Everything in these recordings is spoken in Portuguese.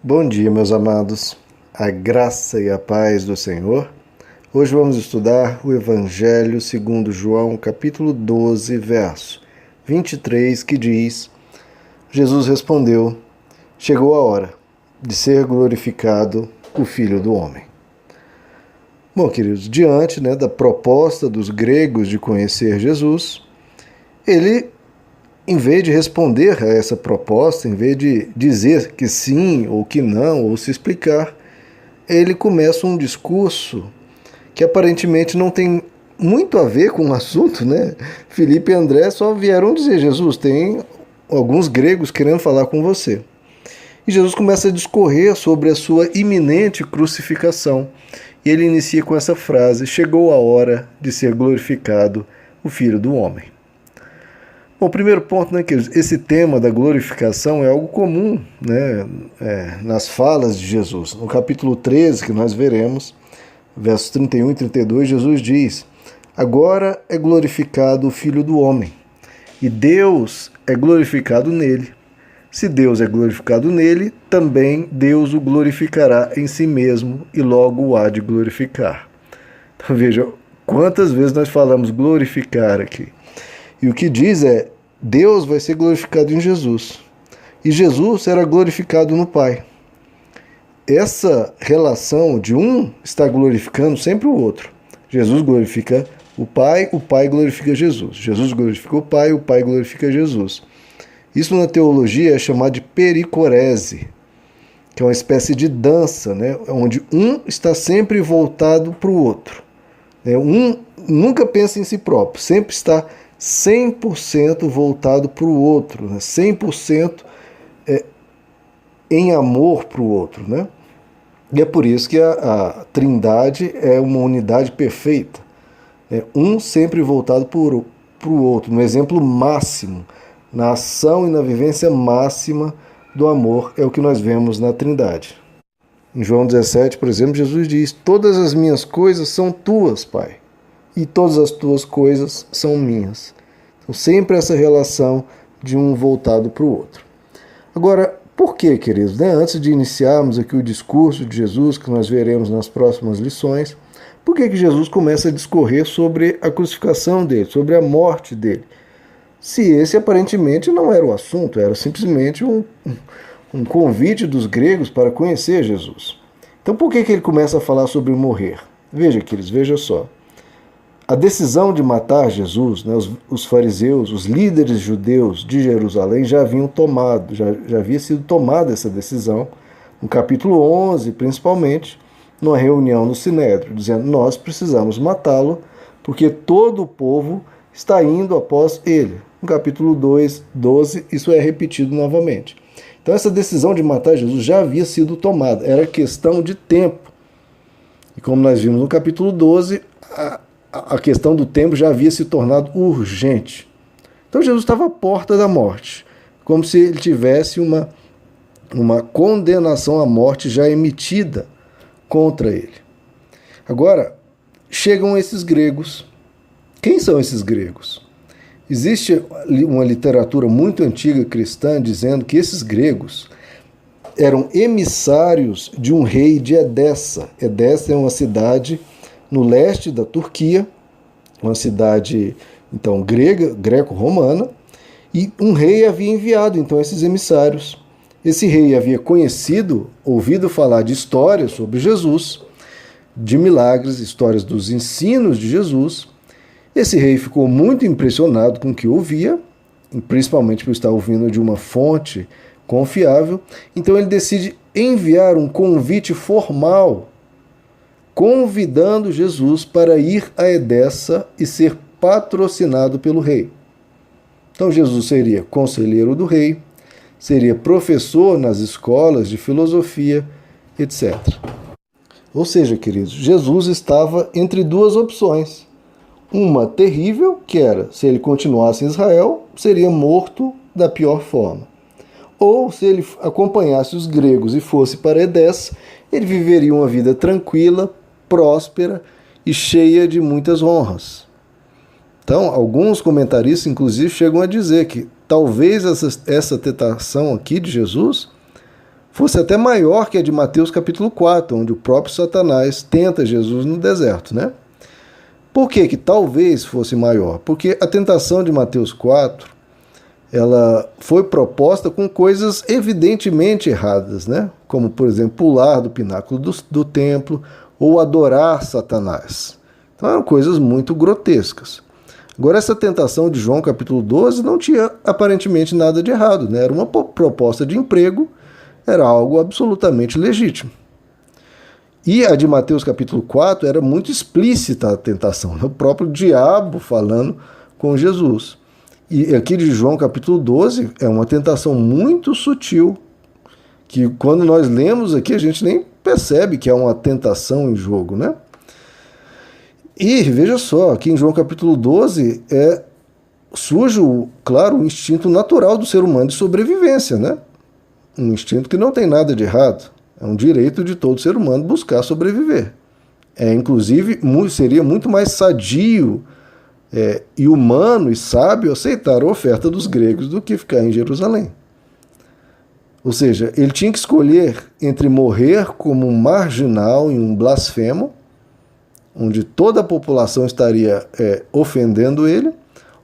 Bom dia, meus amados, a graça e a paz do Senhor. Hoje vamos estudar o Evangelho segundo João, capítulo 12, verso 23, que diz: Jesus respondeu: chegou a hora de ser glorificado o Filho do Homem. Bom, queridos, diante da proposta dos gregos de conhecer Jesus, ele, em vez de responder a essa proposta, em vez de dizer que sim ou que não, ou se explicar, ele começa um discurso que aparentemente não tem muito a ver com o assunto, né? Filipe e André só vieram dizer: Jesus, tem alguns gregos querendo falar com você. E Jesus começa a discorrer sobre a sua iminente crucificação. E ele inicia com essa frase: chegou a hora de ser glorificado o Filho do Homem. Bom, primeiro ponto, queridos, esse tema da glorificação é algo comum, nas falas de Jesus. No capítulo 13, que nós veremos, versos 31 e 32, Jesus diz: agora é glorificado o Filho do Homem, e Deus é glorificado nele. Se Deus é glorificado nele, também Deus o glorificará em si mesmo e logo o há de glorificar. Então veja, quantas vezes nós falamos glorificar aqui. E o que diz é: Deus vai ser glorificado em Jesus. E Jesus será glorificado no Pai. Essa relação de um está glorificando sempre o outro. Jesus glorifica o Pai glorifica Jesus. Jesus glorifica o Pai glorifica Jesus. Isso na teologia é chamado de pericorese, que é uma espécie de dança, onde um está sempre voltado para o outro. Um nunca pensa em si próprio, sempre está 100% voltado para o outro, 100% em amor para o outro. E é por isso que a Trindade é uma unidade perfeita. Um sempre voltado para o outro, no exemplo máximo, na ação e na vivência máxima do amor, é o que nós vemos na Trindade. Em João 17, por exemplo, Jesus diz: todas as minhas coisas são tuas, Pai, e todas as tuas coisas são minhas. Então, sempre essa relação de um voltado para o outro. Agora, por que, queridos? Antes de iniciarmos aqui o discurso de Jesus, que nós veremos nas próximas lições, por que Jesus começa a discorrer sobre a crucificação dele, sobre a morte dele? Se esse aparentemente não era o assunto, era simplesmente um convite dos gregos para conhecer Jesus. Então por que ele começa a falar sobre morrer? Veja, queridos, veja só. A decisão de matar Jesus, os fariseus, os líderes judeus de Jerusalém já haviam tomado, já havia sido tomada essa decisão, no capítulo 11, principalmente, numa reunião no Sinédrio, dizendo: nós precisamos matá-lo, porque todo o povo está indo após ele. No capítulo 12, isso é repetido novamente. Então essa decisão de matar Jesus já havia sido tomada, era questão de tempo. E como nós vimos no capítulo 12, a questão do tempo já havia se tornado urgente. Então Jesus estava à porta da morte, como se ele tivesse uma condenação à morte já emitida contra ele. Agora, chegam esses gregos. Quem são esses gregos? Existe uma literatura muito antiga cristã dizendo que esses gregos eram emissários de um rei de Edessa. Edessa é uma cidade no leste da Turquia, uma cidade então grega, greco-romana, e um rei havia enviado então esses emissários. Esse rei havia ouvido falar de histórias sobre Jesus, de milagres, histórias dos ensinos de Jesus. Esse rei ficou muito impressionado com o que ouvia, principalmente por estar ouvindo de uma fonte confiável. Então ele decide enviar um convite formal, convidando Jesus para ir a Edessa e ser patrocinado pelo rei. Então Jesus seria conselheiro do rei, seria professor nas escolas de filosofia, etc. Ou seja, queridos, Jesus estava entre duas opções. Uma terrível, que era: se ele continuasse em Israel, seria morto da pior forma. Ou, se ele acompanhasse os gregos e fosse para Edessa, ele viveria uma vida tranquila, próspera e cheia de muitas honras. Então, alguns comentaristas, inclusive, chegam a dizer que talvez essa tentação aqui de Jesus fosse até maior que a de Mateus capítulo 4, onde o próprio Satanás tenta Jesus no deserto, né? Por que talvez fosse maior? Porque a tentação de Mateus 4, ela foi proposta com coisas evidentemente erradas, né? Como, por exemplo, pular do pináculo do templo ou adorar Satanás. Então eram coisas muito grotescas. Agora, essa tentação de João capítulo 12 não tinha aparentemente nada de errado, né? Era uma proposta de emprego, era algo absolutamente legítimo. E a de Mateus capítulo 4 era muito explícita a tentação, o próprio diabo falando com Jesus. E aqui de João capítulo 12 é uma tentação muito sutil, que quando nós lemos aqui a gente nem percebe que é uma tentação em jogo, né? E veja só, aqui em João capítulo 12 surge, claro, o instinto natural do ser humano de sobrevivência, né? Um instinto que não tem nada de errado. É um direito de todo ser humano buscar sobreviver. Inclusive, seria muito mais sadio e humano e sábio aceitar a oferta dos gregos do que ficar em Jerusalém. Ou seja, ele tinha que escolher entre morrer como um marginal e um blasfemo, onde toda a população estaria ofendendo ele,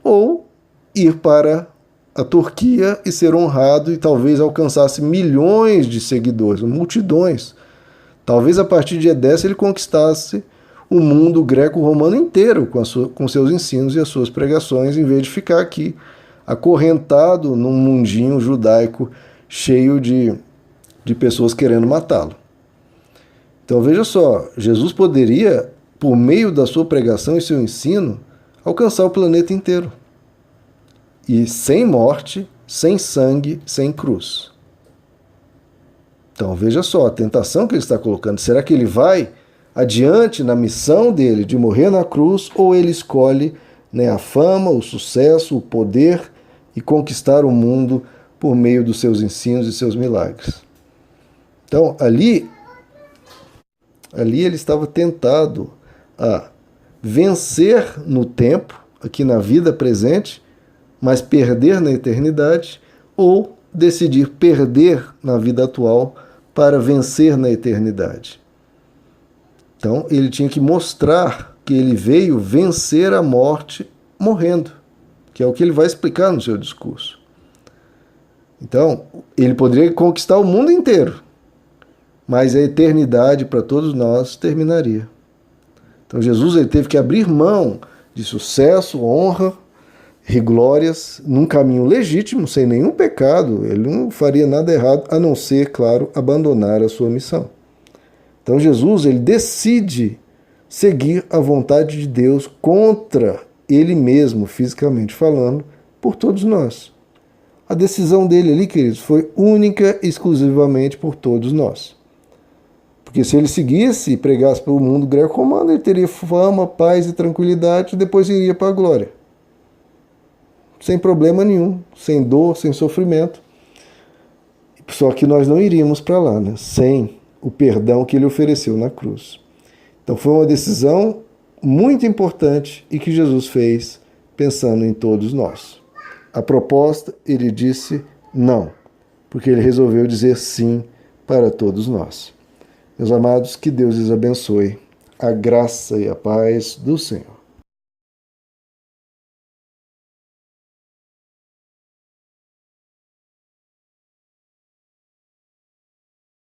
ou ir para a Turquia e ser honrado e talvez alcançasse milhões de seguidores, multidões. Talvez a partir de Edessa ele conquistasse o mundo greco-romano inteiro com seus ensinos e as suas pregações, em vez de ficar aqui acorrentado num mundinho judaico cheio de pessoas querendo matá-lo. Então veja só, Jesus poderia, por meio da sua pregação e seu ensino, alcançar o planeta inteiro. E sem morte, sem sangue, sem cruz. Então veja só, a tentação que ele está colocando. Será que ele vai adiante na missão dele de morrer na cruz, ou ele escolhe a fama, o sucesso, o poder e conquistar o mundo por meio dos seus ensinos e seus milagres? Então ali ele estava tentado a vencer no tempo, aqui na vida presente, mas perder na eternidade, ou decidir perder na vida atual para vencer na eternidade. Então, ele tinha que mostrar que ele veio vencer a morte morrendo, que é o que ele vai explicar no seu discurso. Então, ele poderia conquistar o mundo inteiro, mas a eternidade para todos nós terminaria. Então, Jesus ele teve que abrir mão de sucesso, honra e glórias num caminho legítimo, sem nenhum pecado. Ele não faria nada errado, a não ser, claro, abandonar a sua missão. Então Jesus ele decide seguir a vontade de Deus contra ele mesmo, fisicamente falando, por todos nós. A decisão dele ali, queridos, foi única e exclusivamente por todos nós. Porque se ele seguisse e pregasse para o mundo greco-romano, ele teria fama, paz e tranquilidade, e depois iria para a glória. Sem problema nenhum, sem dor, sem sofrimento. Só que nós não iríamos para lá, né? Sem o perdão que ele ofereceu na cruz. Então foi uma decisão muito importante e que Jesus fez pensando em todos nós. A proposta, ele disse não, porque ele resolveu dizer sim para todos nós. Meus amados, que Deus lhes abençoe. A graça e a paz do Senhor.